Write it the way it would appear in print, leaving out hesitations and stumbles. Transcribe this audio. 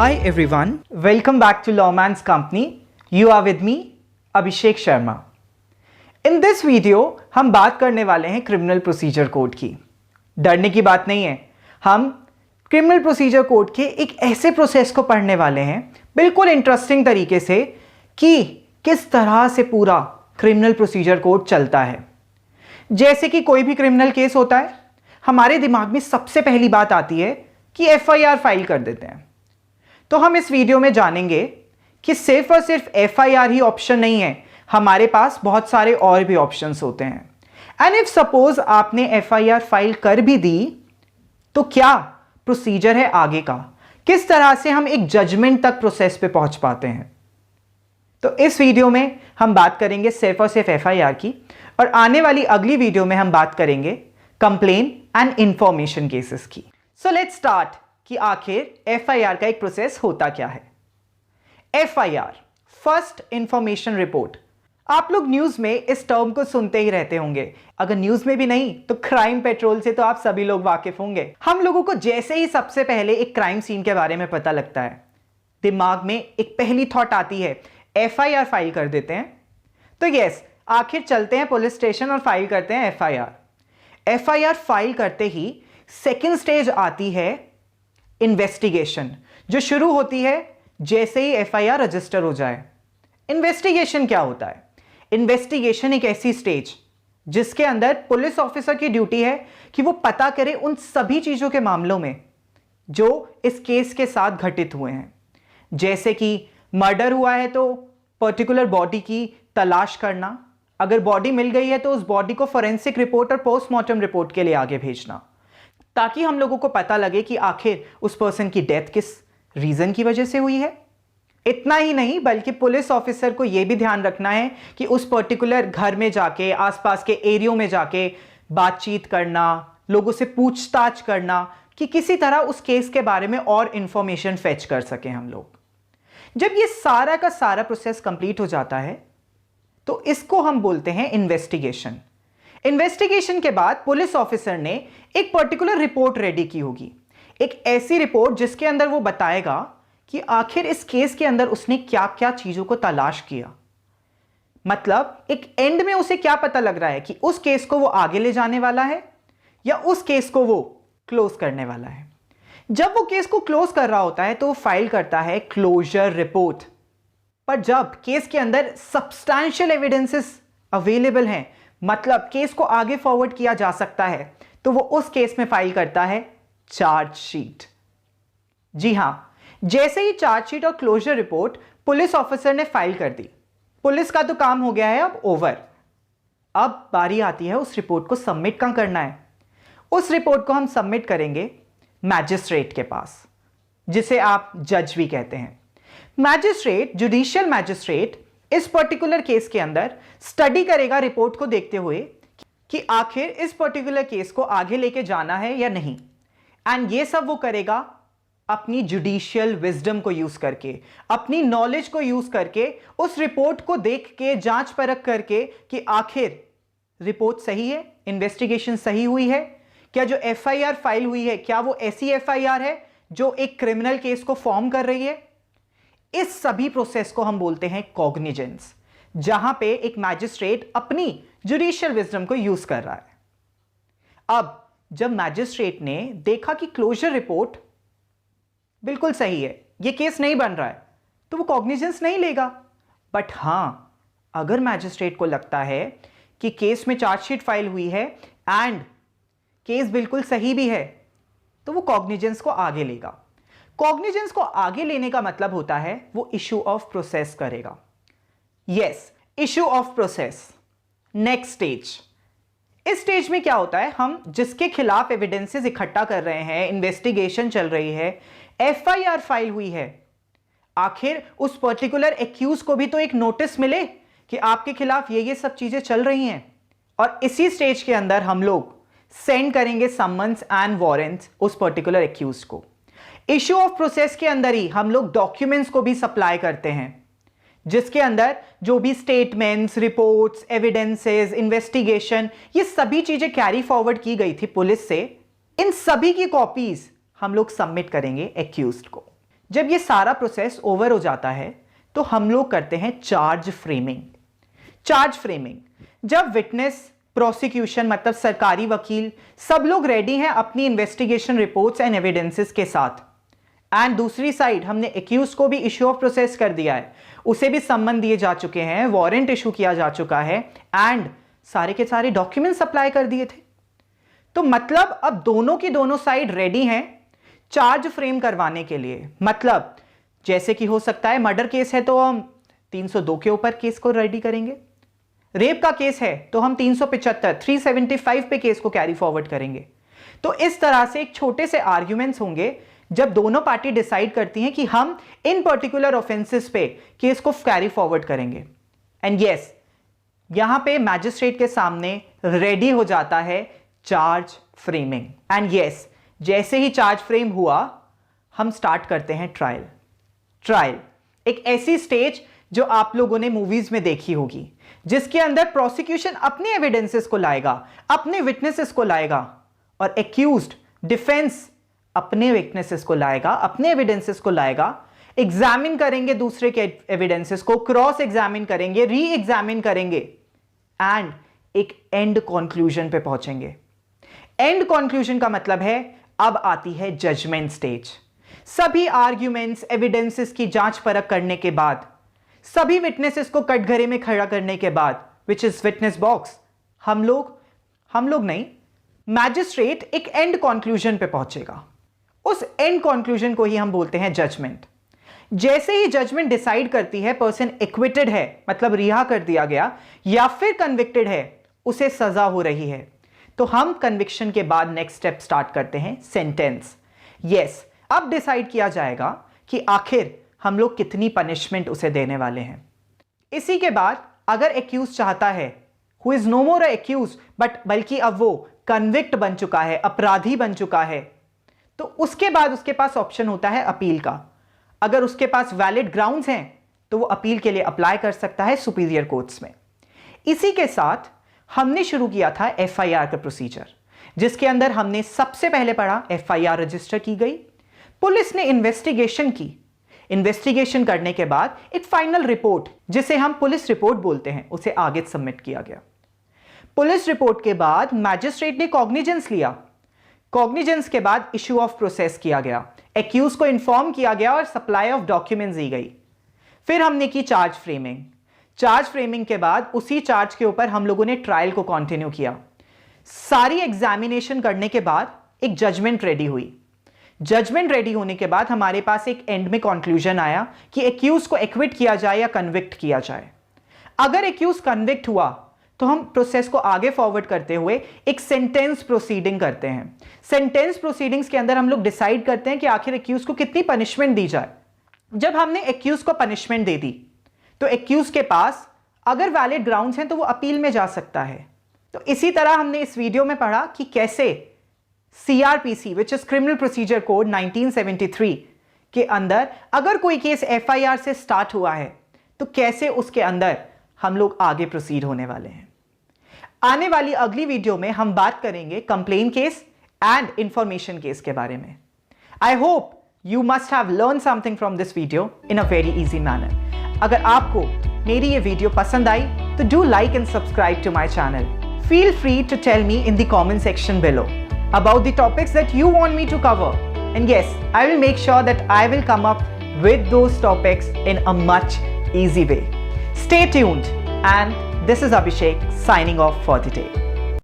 Hi everyone, welcome back to Lawman's Company. You are with me, Abhishek Sharma. In this video हम बात करने वाले हैं क्रिमिनल प्रोसीजर कोड की. डरने की बात नहीं है. हम क्रिमिनल प्रोसीजर कोड के एक ऐसे प्रोसेस को पढ़ने वाले हैं बिल्कुल इंटरेस्टिंग तरीके से कि किस तरह से पूरा क्रिमिनल प्रोसीजर कोड चलता है. जैसे कि कोई भी क्रिमिनल केस होता है, हमारे दिमाग में सबसे पहली बात आती है कि एफआईआर फाइल कर देते हैं. तो हम इस वीडियो में जानेंगे कि सिर्फ और सिर्फ एफआईआर ही ऑप्शन नहीं है, हमारे पास बहुत सारे और भी ऑप्शंस होते हैं. एंड इफ सपोज आपने एफआईआर फाइल कर भी दी तो क्या प्रोसीजर है आगे का, किस तरह से हम एक जजमेंट तक प्रोसेस पे पहुंच पाते हैं. तो इस वीडियो में हम बात करेंगे सिर्फ और सिर्फ एफआईआर की, और आने वाली अगली वीडियो में हम बात करेंगे कंप्लेन एंड इंफॉर्मेशन केसेस की. सो लेट्स स्टार्ट कि आखिर एफआईआर का एक प्रोसेस होता क्या है. FIR, first information report. आप लोग न्यूज में इस टर्म को सुनते ही रहते होंगे. अगर न्यूज में भी नहीं तो क्राइम पेट्रोल से तो आप सभी लोग वाकिफ होंगे. हम लोगों को जैसे ही सबसे पहले एक क्राइम सीन के बारे में पता लगता है, दिमाग में एक पहली थॉट आती है, एफआईआर फाइल कर देते हैं. तो यस, आखिर चलते हैं पुलिस स्टेशन और फाइल करते हैं एफआईआर. एफआईआर फाइल करते ही सेकेंड स्टेज आती है इन्वेस्टिगेशन, जो शुरू होती है जैसे ही एफआईआर रजिस्टर हो जाए. इन्वेस्टिगेशन क्या होता है? इन्वेस्टिगेशन एक ऐसी स्टेज जिसके अंदर पुलिस ऑफिसर की ड्यूटी है कि वो पता करे उन सभी चीजों के मामलों में जो इस केस के साथ घटित हुए हैं. जैसे कि मर्डर हुआ है तो पर्टिकुलर बॉडी की तलाश करना, अगर बॉडी मिल गई है तो उस बॉडी को फोरेंसिक रिपोर्ट और पोस्टमार्टम रिपोर्ट के लिए आगे भेजना, ताकि हम लोगों को पता लगे कि आखिर उस पर्सन की डेथ किस रीजन की वजह से हुई है. इतना ही नहीं, बल्कि पुलिस ऑफिसर को यह भी ध्यान रखना है कि उस पर्टिकुलर घर में जाके, आसपास के एरियो में जाके बातचीत करना, लोगों से पूछताछ करना कि किसी तरह उस केस के बारे में और इंफॉर्मेशन फेच कर सके हम लोग. जब ये सारा का सारा प्रोसेस कंप्लीट हो जाता है तो इसको हम बोलते हैं इन्वेस्टिगेशन. इन्वेस्टिगेशन के बाद पुलिस ऑफिसर ने एक पर्टिकुलर रिपोर्ट रेडी की होगी, एक ऐसी रिपोर्ट जिसके अंदर वो बताएगा कि आखिर इस केस के अंदर उसने क्या क्या चीजों को तलाश किया. मतलब एक एंड में उसे क्या पता लग रहा है कि उस केस को वो आगे ले जाने वाला है या उस केस को वो क्लोज करने वाला है. जब वो केस को क्लोज कर रहा होता है तो वो फाइल करता है क्लोजर रिपोर्ट. पर जब केस के अंदर सब्सटैंशियल एविडेंसेस अवेलेबल हैं, मतलब केस को आगे फॉरवर्ड किया जा सकता है, तो वो उस केस में फाइल करता है चार्जशीट. जी हां, जैसे ही चार्जशीट और क्लोजर रिपोर्ट पुलिस ऑफिसर ने फाइल कर दी, पुलिस का तो काम हो गया है अब ओवर. अब बारी आती है उस रिपोर्ट को सबमिट कहां करना है. उस रिपोर्ट को हम सबमिट करेंगे मैजिस्ट्रेट के पास, जिसे आप जज भी कहते हैं. मैजिस्ट्रेट, जुडिशियल मैजिस्ट्रेट, इस पर्टिकुलर केस के अंदर स्टडी करेगा रिपोर्ट को देखते हुए कि आखिर इस पर्टिकुलर केस को आगे लेके जाना है या नहीं. एंड ये सब वो करेगा अपनी जुडिशियल विजडम को यूज करके, अपनी नॉलेज को यूज करके, उस रिपोर्ट को देख के, जांच परख करके कि आखिर रिपोर्ट सही है, इन्वेस्टिगेशन सही हुई है, क्या जो एफआईआर फाइल हुई है क्या वो ऐसी एफआईआर है जो एक क्रिमिनल केस को फॉर्म कर रही है. इस सभी प्रोसेस को हम बोलते हैं कॉग्निजेंस, जहां पे एक मैजिस्ट्रेट अपनी जुडिशियल विजडम को यूज कर रहा है. अब जब मैजिस्ट्रेट ने देखा कि क्लोजर रिपोर्ट बिल्कुल सही है, यह केस नहीं बन रहा है, तो वो कॉग्निजेंस नहीं लेगा. बट हां, अगर मैजिस्ट्रेट को लगता है कि केस में चार्जशीट फाइल हुई है एंड केस बिल्कुल सही भी है, तो वो कॉग्निजेंस को आगे लेगा. कॉग्निजेंस को आगे लेने का मतलब होता है वो इशू ऑफ प्रोसेस करेगा. Yes, issue of process, next stage. इस स्टेज में क्या होता है, हम जिसके खिलाफ एविडेंसेस इकट्ठा कर रहे हैं, इन्वेस्टिगेशन चल रही है, एफआईआर फाइल हुई है, आखिर उस पर्टिकुलर एक्यूज को भी तो एक नोटिस मिले कि आपके खिलाफ ये सब चीजें चल रही हैं. और इसी स्टेज के अंदर हम लोग सेंड करेंगे समन्स एंड वारंट्स उस पर्टिकुलर एक्यूज को. इशू ऑफ प्रोसेस के अंदर ही हम लोग डॉक्यूमेंट्स को भी सप्लाई करते हैं, जिसके अंदर जो भी स्टेटमेंट्स, रिपोर्ट्स, एविडेंसेस, इन्वेस्टिगेशन, ये सभी चीजें कैरी फॉरवर्ड की गई थी पुलिस से, इन सभी की कॉपीज हम लोग सबमिट करेंगे एक्यूज्ड को. जब ये सारा प्रोसेस ओवर हो जाता है तो हम लोग करते हैं चार्ज फ्रेमिंग। चार्ज फ्रेमिंग, जब विटनेस, प्रोसिक्यूशन मतलब सरकारी वकील, सब लोग रेडी हैं अपनी इन्वेस्टिगेशन रिपोर्ट्स एंड एविडेंसेस के साथ, एंड दूसरी साइड हमने एक्यूज को भी इश्यू ऑफ प्रोसेस कर दिया है, उसे भी सम्मन दिए जा चुके हैं, वारंट इशू किया जा चुका है, एंड सारे के सारे डॉक्यूमेंट्स अप्लाई कर दिए थे। तो मतलब अब दोनों की दोनों साइड रेडी हैं चार्ज फ्रेम करवाने के लिए। मतलब जैसे कि हो सकता है मर्डर केस है तो हम 302 के ऊपर केस को रेडी करेंगे, रेप का केस है तो हम 375, 375 पे केस को कैरी फॉरवर्ड करेंगे। तो इस तरह से एक छोटे से आर्ग्यूमेंट्स होंगे जब दोनों पार्टी डिसाइड करती हैं कि हम इन पर्टिकुलर ऑफेंसेस पे केस को कैरी फॉरवर्ड करेंगे। एंड यस, यहां पे मैजिस्ट्रेट के सामने रेडी हो जाता है चार्ज फ्रेमिंग। एंड यस, जैसे ही चार्ज फ्रेम हुआ हम स्टार्ट करते हैं ट्रायल। ट्रायल एक ऐसी स्टेज जो आप लोगों ने मूवीज में देखी होगी, जिसके अंदर प्रोसिक्यूशन अपने एविडेंसेस को लाएगा, अपने विटनेसेस को लाएगा, और एक्यूज्ड, डिफेंस अपने विटनेसेस को लाएगा, अपने एविडेंसेस को लाएगा, एग्जामिन करेंगे दूसरे के एविडेंसेस को, क्रॉस एग्जामिन करेंगे, री एग्जामिन करेंगे, एंड एक एंड कंक्लूजन पे पहुंचेंगे। एंड कंक्लूजन का मतलब है अब आती है जजमेंट स्टेज। सभी आर्ग्यूमेंट्स, एविडेंसेस की जांच परख करने के बाद, सभी विटनेसेस को कटघरे में खड़ा करने के बाद, विच इज विटनेस बॉक्स, हम लोग नहीं, मैजिस्ट्रेट एक एंड कंक्लूजन पे पहुंचेगा। उस एंड कंक्लूजन को ही हम बोलते हैं जजमेंट। जैसे ही जजमेंट डिसाइड करती है पर्सन एक्विटेड है, मतलब रिहा कर दिया गया, या फिर कन्विक्टेड है, उसे सजा हो रही है, तो हम कन्विक्शन के बाद नेक्स्ट स्टेप स्टार्ट करते हैं सेंटेंस। यस, अब डिसाइड किया जाएगा कि आखिर हम लोग कितनी पनिशमेंट उसे देने वाले हैं। इसी के बाद अगर एक्यूज चाहता है, who is no more accused but बल्कि अब वो कन्विक्ट बन चुका है, अपराधी बन चुका है, तो उसके बाद उसके पास ऑप्शन होता है अपील का। अगर उसके पास वैलिड ग्राउंड्स हैं तो वो अपील के लिए अप्लाई कर सकता है सुपीरियर कोर्ट्स में। इसी के साथ हमने शुरू किया था एफआईआर का प्रोसीजर, जिसके अंदर हमने सबसे पहले पढ़ा एफआईआर रजिस्टर की गई, पुलिस ने इन्वेस्टिगेशन की, इन्वेस्टिगेशन करने के बाद एक फाइनल रिपोर्ट, जिसे हम पुलिस रिपोर्ट बोलते हैं, उसे आगे सबमिट किया गया। पुलिस रिपोर्ट के बाद मैजिस्ट्रेट ने कॉग्निजेंस लिया, कॉग्निजेंस के बाद इशू ऑफ प्रोसेस किया गया, एक्यूज को इन्फॉर्म किया गया और सप्लाई ऑफ डॉक्यूमेंट्स दी गई। फिर हमने की चार्ज फ्रेमिंग। चार्ज फ्रेमिंग के बाद उसी चार्ज के ऊपर हम लोगों ने ट्रायल को कंटिन्यू किया। सारी एग्जामिनेशन करने के बाद एक जजमेंट रेडी हुई। जजमेंट रेडी होने के बाद हमारे पास एक एंड में कंक्लूजन आया कि एक्यूज को एक्विट किया जाए या कन्विक्ट किया जाए। अगर एक्यूज कन्विक्ट हुआ तो हम प्रोसेस को आगे फॉरवर्ड करते हुए एक सेंटेंस प्रोसीडिंग करते हैं। सेंटेंस प्रोसीडिंग्स के अंदर हम लोग डिसाइड करते हैं कि आखिर एक्यूज को कितनी पनिशमेंट दी जाए। जब हमने एक्यूज को पनिशमेंट दे दी तो एक्यूज के पास अगर वैलिड ग्राउंड्स हैं तो वो अपील में जा सकता है। तो इसी तरह हमने इस वीडियो में पढ़ा कि कैसे CrPC which is criminal procedure code 1973 के अंदर अगर कोई केस एफआईआर से स्टार्ट हुआ है तो कैसे उसके अंदर हम लोग आगे प्रोसीड होने वाले हैं। आने वाली अगली वीडियो में हम बात करेंगे complain case and information case के बारे में। I hope you must have learn something from this video in a very easy manner. अगर आपको मेरी ये वीडियो पसंद आई तो do like and subscribe to my channel. Feel free to tell me in the comment section below about the topics that you want me to cover. And yes, I will make sure that I will come up with those topics in a much easy way. Stay tuned, and this is Abhishek signing off for the day.